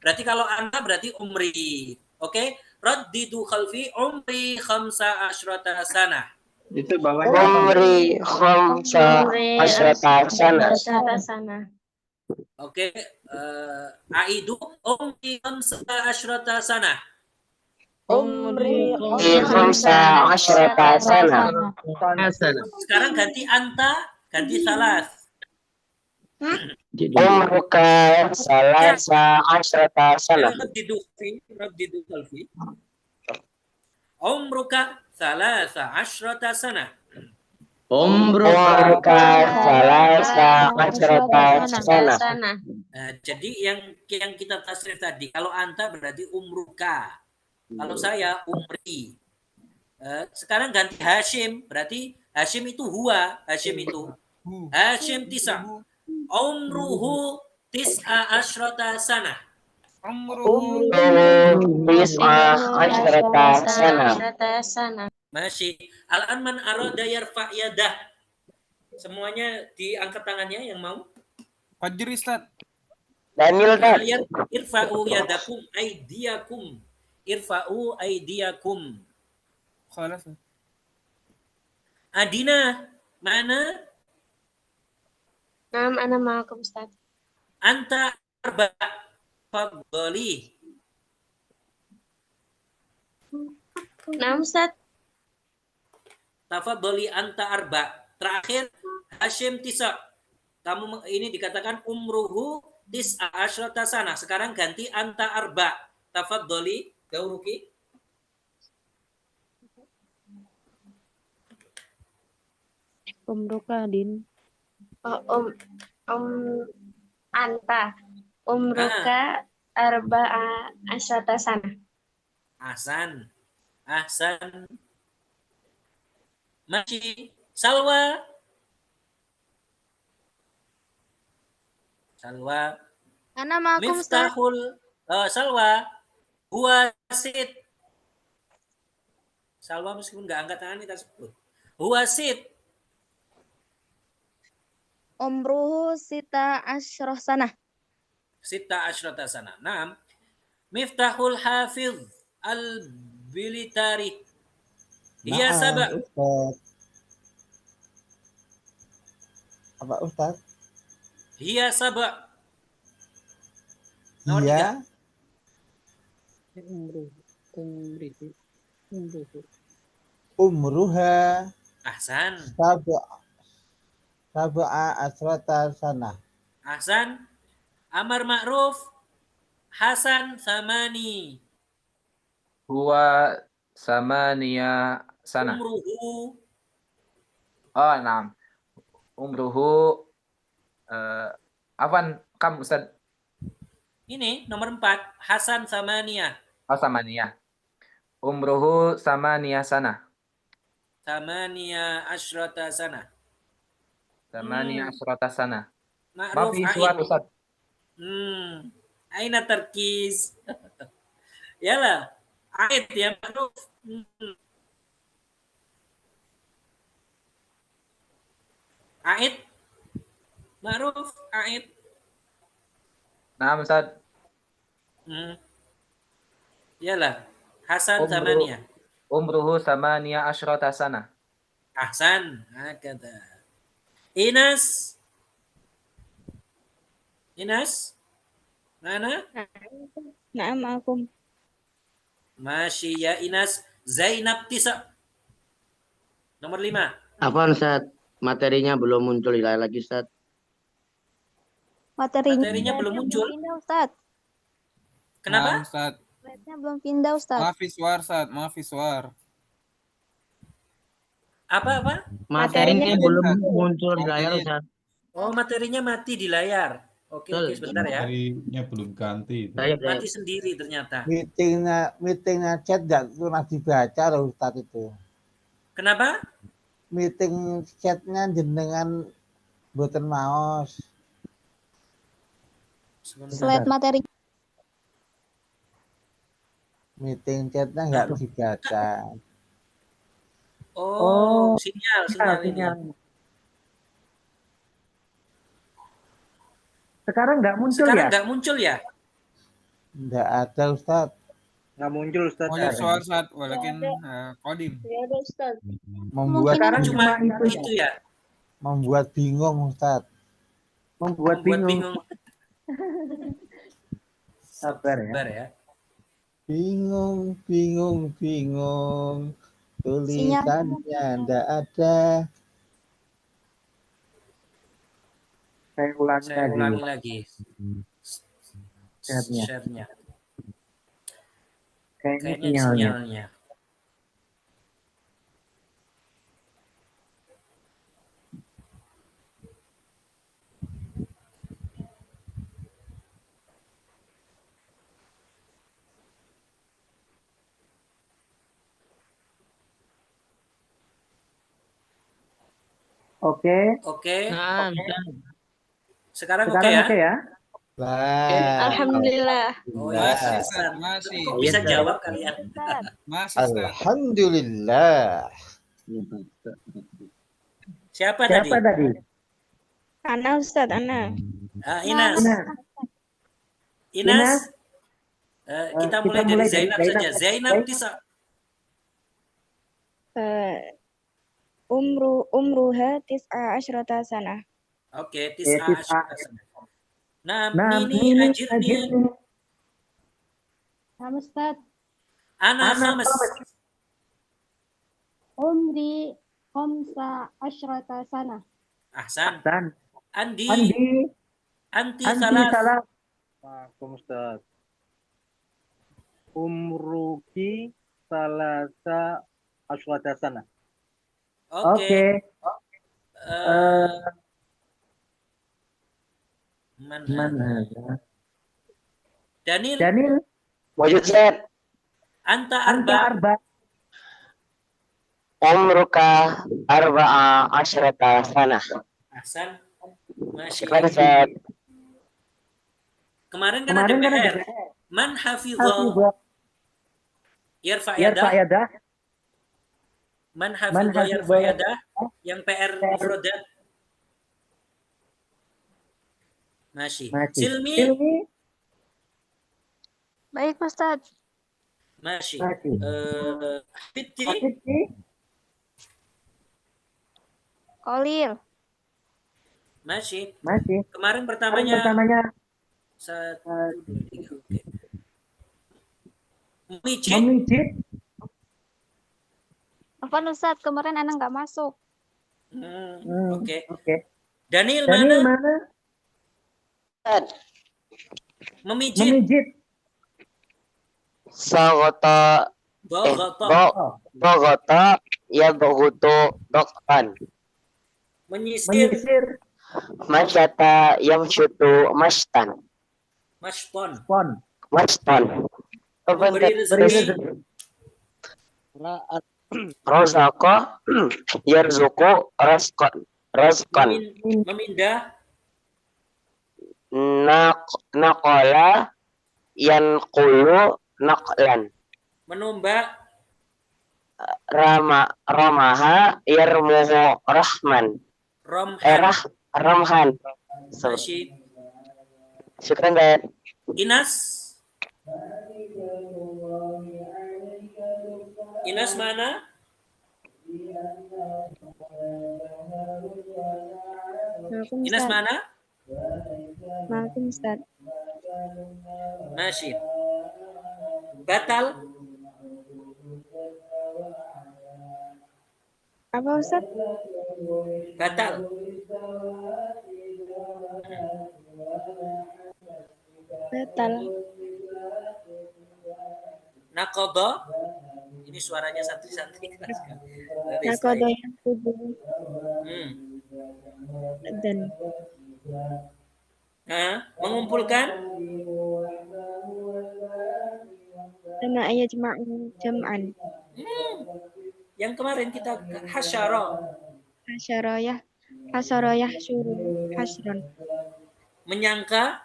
Berarti kalau ana berarti umri. Oke? Raddidu khalfi umri khamsa asyrata sanah. Itu bawahnya Umri khamsa asyrata sanah. Oke, aidu umri khamsa asyrata sanah. Umri khamsa asyrata sanah. Sekarang ganti anta, ganti salas. Umruka salasa asyrata sanah. Raddidu khalfi. Umruka salasa asyrata sanah. Umruka salasa asyrata sanah. Jadi yang kita tasrif tadi, kalau anta berarti umruka. Kalau saya umri. Sekarang ganti Hashim, berarti Hashim itu huwa, Hashim itu. Hashim tisa. Umruhu tis'a asyrata sanah. Umruhu tis'a asyrata sanah. Masih. Al-an man arada yarfa' yadah. Semuanya diangkat tangannya yang mau. Fajr Ustaz. Daniel Ustaz. Irfa'u yadakum aidiyakum. Irfa'u aidiyakum. Khalas. Adina, mana? Naam, ana ma'akum Ustaz. Anta arba. Fadhali. Naam Ustaz. Tafadhali anta arba. Terakhir Hashim tisa. Kamu ini dikatakan umruhu tis'a asyrata sana. Sekarang ganti anta arba. Tafadhali dauruki. Umruka din. Anta umruka arba'a asyrata sana. Ahsan. Ahsan. Masih. Salwa. Salwa. Ana ma'akum Ustaz. Miftahul. Salwa. Huwasid. Salwa meskipun nggak angkat tangan kita sebut. Huwasid. Umruhu sita asyrah sanah. Sita asyrata sana. Naam. Miftahul hafiz al-bilitari. Iya sabak. Ustaz. Apa Ustaz? Iya sabak. Iya. Umruha Ahsan. sab'a asrata sanah. Ahsan. Amar ma'ruf. Hasan samani. Huwa samaniya sana. Umruhu. Oh, naam. Umruhu afwan kam Ustaz. Ini nomor 4. Hasan samaniyah. Oh, samaniyah. Umruhu samaniyah sana. Samaniyah asyrata sana. Samaniyah asyrata sana. Ma'ruf Mafi Aid. suar Ustaz. Aina tarkiz. Yalah. Aid ya Ma'ruf. Aid. Ma'ruf Aid. Naam Ustaz. Yalah. Hasan samaniyah. Umruhu samaniyah asyrata sana. Ahsan. Hakada. Inas. Inas. Mana? Naam akum. Masih ya Inas. Zainab Tisa. Nomor 5. Apa Ustaz? Materinya belum muncul lagi Ustaz. Materinya belum muncul. Pindah Ustaz. Kenapa? Nah, Ustaz. Slide-nya belum pindah Ustaz. Maafi suar, Ustaz. Maafi suar. Apa? Materinya belum muncul di layar Ustaz. Oh, materinya mati di layar. Oke, sebentar ya. Materinya belum ganti. Mati sendiri ternyata. Meetingnya chat nggak pernah dibaca loh Ustaz itu. Kenapa? Meeting chatnya jenengan buatan maos. Slide materi. Meeting chatnya nggak dibaca. Oh, sinyal ini. Sekarang nggak muncul Sekarang ya? nggak muncul ya? Nggak ada Ustaz. Nggak muncul Ustaz. Oh ya suar, Ustaz. Walakin kodim. Ya ada Ustaz. Membuat Sekarang cuma itu ya. Membuat bingung Ustaz. Membuat bingung. Sabar ya. Bingung. Tulisannya nggak ada. Saya ulangi lagi. Share-nya. Kayaknya sinyalnya. Oke. Nah, Sekarang oke ya? Alhamdulillah. Oh ya, Masih. Bisa jawab kalian. Masih, Ustaz. Alhamdulillah. Siapa tadi? Ana Ustaz, Ana. Inas. Kita mulai dari Zainab saja. Zainab Tisa. Umruha tis'a asyrata sana. Oke, tis'a asyrata sana. Mini ajirni. Nama Ustaz. Ana khamis. Umri khamsa asyrata sana. Ahsan. Anti salah. Waalaikumsalam Ustaz. Umruki salasa asyrata sana. Oke. Mana? Daniel. Wajud Ustaz. Anta arba. Umruka arba'a asyrata sana. Ahsan. Masih. Kemarin kan ada PR. Man hafidha yarfa yadah. Man hafidha yarfa yadah. Yang PR mufradat. Masih. Silmi. Baik Ustaz. Masih. Hafidti. Kolil. Masih. Pertamanya Kemarin pertamanya 1, 2, 3. Oke. Memijit. Apaan Ustaz? Kemarin Ana nggak masuk. Oke. Daniel mana? Memijit. Sagota Bogota yabghutu doktan. Menyisir. Masyata yamshutu mashtan. Mashton. Memberi rezeki. Razaka yarzuku razqan. Memindah. Naqala yanqulu naqlan. Menombak. Ramaha yarmuhu rahman. Ramhan. Masih. Syukran, Dad. Inas mana? Inas mana? Maafin Ustaz. Masih. Batal. Apa Ustaz? Batal. Batal. Nakodo. Ini suaranya santri-santri. Nakodo yang 7. Dan mengumpulkan. Sama ayat jam'an. Yang kemarin kita Hasyarayah suruh hasron. Menyangka.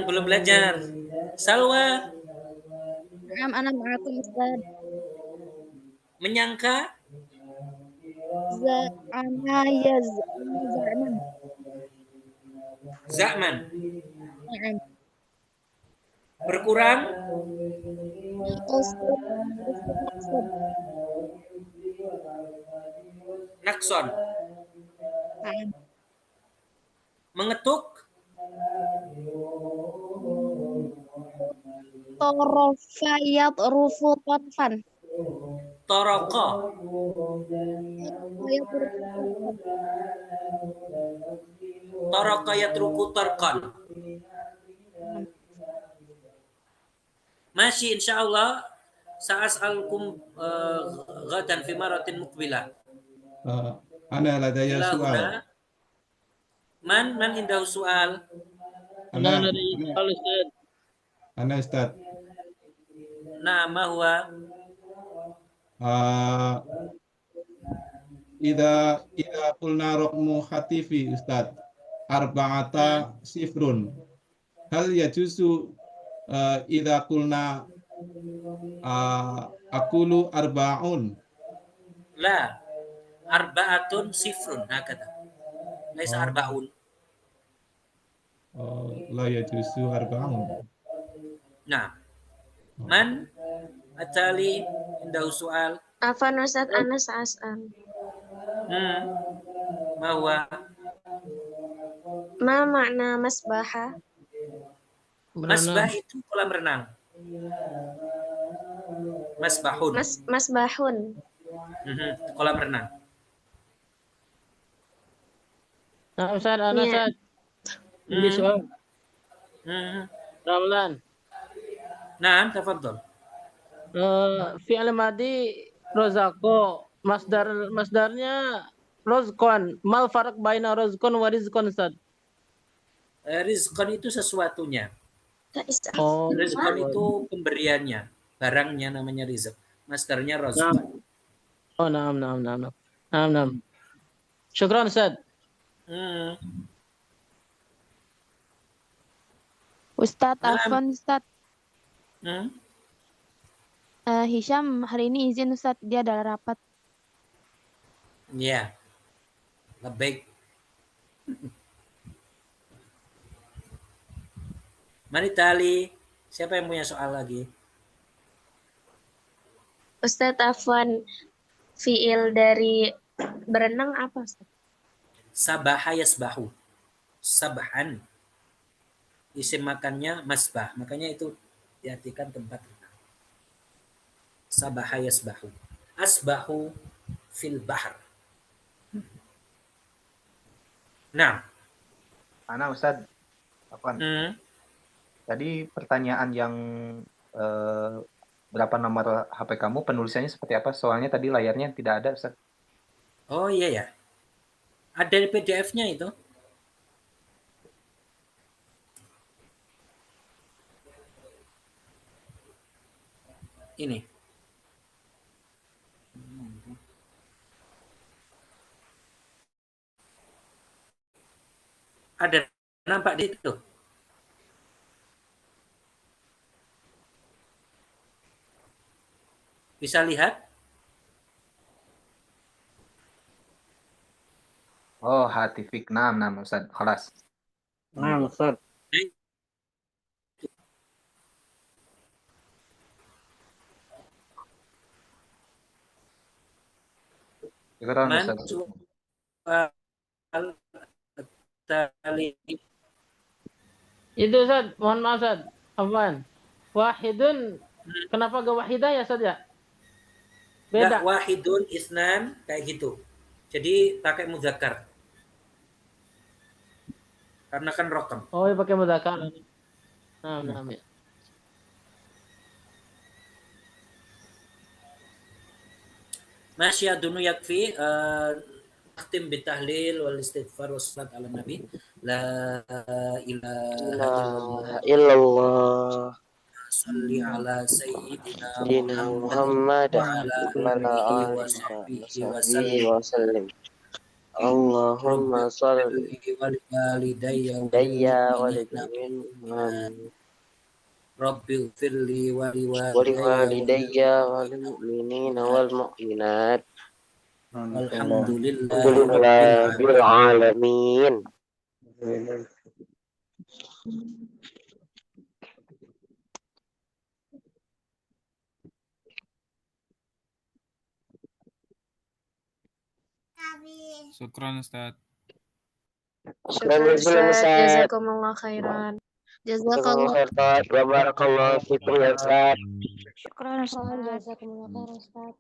Belum belajar. Salwa. Anak aku Ustaz. Menyangka. Zaman. Berkurang. Nakson. Mengetuk. Torofayat rufu torfan. Toroko. Toroko yatruku torkon. Masih insyaallah sa'as'alukum ghadan fi maratin muqbilah. Ana ladaya soal. Man indahu soal. Ana Ustaz. Nah, ma huwa? Ida qulna raqmu hatifi Ustaz arba'ata sifrun. Hal yajuzu ida qulna aqulu arba'un. La. Arba'atun sifrun hakata. Laisa arba'un. La yajuzu arba'un. Nah. Man atali indahu soal. Afan Ustaz Anas as'al. Bahwa Ma makna masbaha? Masbah itu kolam renang. Masbahun. Masbahun. Kolam renang. Nah, Ustaz, Ustaz. Ini soal. Ramlan. Nah, tafadhol. Fi'il madi rozako. Masdarnya rozkon. Mal farak baina rozkon wa rizkon, Ustaz. Rizkon itu sesuatunya. Oh, rizkon itu pemberiannya. Barangnya namanya rizq. Masdarnya rozkon. Oh, naam. Syukran, Ustaz. Ustaz, Afwan Ustaz. Hisham hari ini izin Ustaz, dia ada rapat. Ya. Baik. Mari Tali, siapa yang punya soal lagi? Ustaz Afwan, fiil dari berenang apa Ustaz? Sabaha yasbahu. Sabahan. Isim makannya masbah. Makanya itu diartikan tempat renang. Sabaha yasbahu. Asbahu fil bahr. Nah, Ana Ustaz, Afwan. Tadi pertanyaan yang berapa nomor HP kamu, penulisannya seperti apa? Soalnya tadi layarnya tidak ada, Ustaz. Oh iya ya. Ada di PDF-nya itu. Ini. Ada nampak di situ. Bisa lihat? Oh, hatifik. Nah, Ustaz. Kelas. Nah, Ustaz. Syukran, Ustaz. Itu Ustaz, mohon maaf Ustaz. Afwan. Wahidun, kenapa gak wahidah ya Ustaz ya? Beda. Enggak, wahidun, isnan, kayak gitu. Jadi pakai mudzakkar. Karena kan rokam. Oh, ya pakai mudzakkar. Nah, ya. Masyadunu yakfi nakhtim bitahlil wal istighfar wassalat ala nabi la ilaha illallah salli ala sayyidina Muhammad wa ala alihi wa sahbihi wa sallim. Allahumma salli wal walidayya wal Rabbi firli wa liwalidayya wal mu'minina wal mu'minat. Alhamdulillahil alamin. Syukran Ustaz. Syukran Ustaz, jazakumullah khairan. Jazakallah. Wa barakallahu fikum ya Ustaz. Syukran Ustaz, jazakumullah khairan Ustaz.